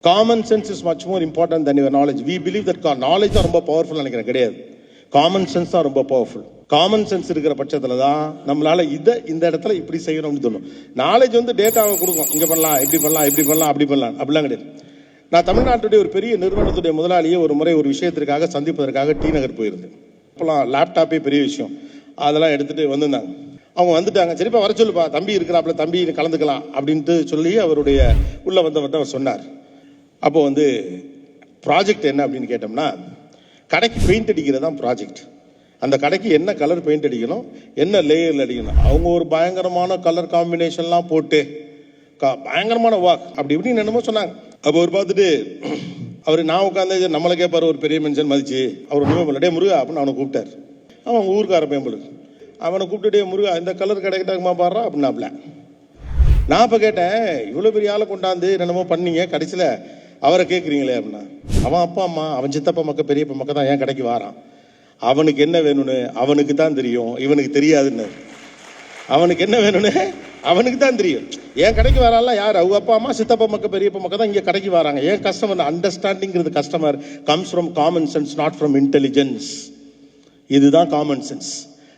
Common sense is much more important than your knowledge. We believe that knowledge தான் ரொம்ப powerful நினைக்கிறேன். கிடையாது. Common sense தான் ரொம்ப பவர்ஃபுல். காமன் சென்ஸ் இருக்கிற பட்சத்தில் தான் நம்மளால இந்த இடத்துல இப்படி செய்யணும்னு தோணும். நாலேஜ் டேட்டாவை கொடுக்கும். இங்கே பண்ணலாம், இப்படி பண்ணலாம், இப்படி பண்ணலாம், அப்படி பண்ணலாம், அப்படிலாம் கிடையாது. நான் தமிழ்நாட்டுடைய ஒரு பெரிய நிறுவனத்துடைய முதலாளியை ஒரு முறை ஒரு விஷயத்திற்காக சந்திப்பதற்காக டி நகர் போயிருந்தேன். அப்போலாம் லேப்டாப்பே பெரிய விஷயம். அதெல்லாம் எடுத்துகிட்டு வந்திருந்தாங்க. அவங்க வந்துட்டாங்க. சரிப்பா வர சொல்லுப்பா, தம்பி இருக்கிறாப்புல, தம்பி கலந்துக்கலாம் அப்படின்ட்டு சொல்லி அவருடைய உள்ள வந்தவர்கிட்ட அவர் சொன்னார். அப்போ ப்ராஜெக்ட் என்ன அப்படின்னு கேட்டோம்னா, கடைக்கு பெயிண்ட் அடிக்கிறது தான் ப்ராஜெக்ட். அந்த கடைக்கு என்ன கலர் பெயிண்ட் அடிக்கணும், என்ன லேயரில் அடிக்கணும், அவங்க ஒரு பயங்கரமான கலர் காம்பினேஷன்லாம் போட்டு பயங்கரமான வாக் அப்படி இப்படின்னு என்னமோ சொன்னாங்க. அப்போ அவர் பார்த்துட்டு அவர் நான் உட்காந்து நம்மளை கேட்பார், ஒரு பெரிய மனுஷன் மதிச்சு அவர் ஒன்றுமே பண்ணல. முருகா அப்படின்னு அவனை கூப்பிட்டார். அவன் ஊருக்கார பேம்பலுக்கு அவனை கூப்பிட்டுட்டே, முருகா இந்த கலர் கிடைக்கிட்டாங்கம்மா பாடுறா அப்படின்னாப்ல. நான் இப்போ கேட்டேன், இவ்வளோ பெரிய ஆளை கொண்டாந்து என்னென்னமோ பண்ணீங்க, கடைசியில் அவரை கேட்குறீங்களே அப்படின்னா. அவன் அப்பா அம்மா, அவன் சித்தப்பா மக்கள், பெரியப்பா மக்கள் தான் ஏன் கடைக்கு வாரான். அவனுக்கு என்ன வேணும்னு அவனுக்கு தான் தெரியும், இவனுக்கு தெரியாதுன்னு. அவனுக்கு என்ன வேணும்னு அவனுக்கு தான் தெரியும். ஏன் கடைக்கு வராலாம் யார்? அவங்க அப்பா அம்மா, சித்தப்பா மக்கள், பெரியப்பா மக்கள் தான் இங்கே கடைக்கு வராங்க. ஏன் கஸ்டமர் அண்டர்ஸ்டாண்டிங்கிறது customer comes from common sense, not from intelligence. இதுதான் காமன் சென்ஸ்.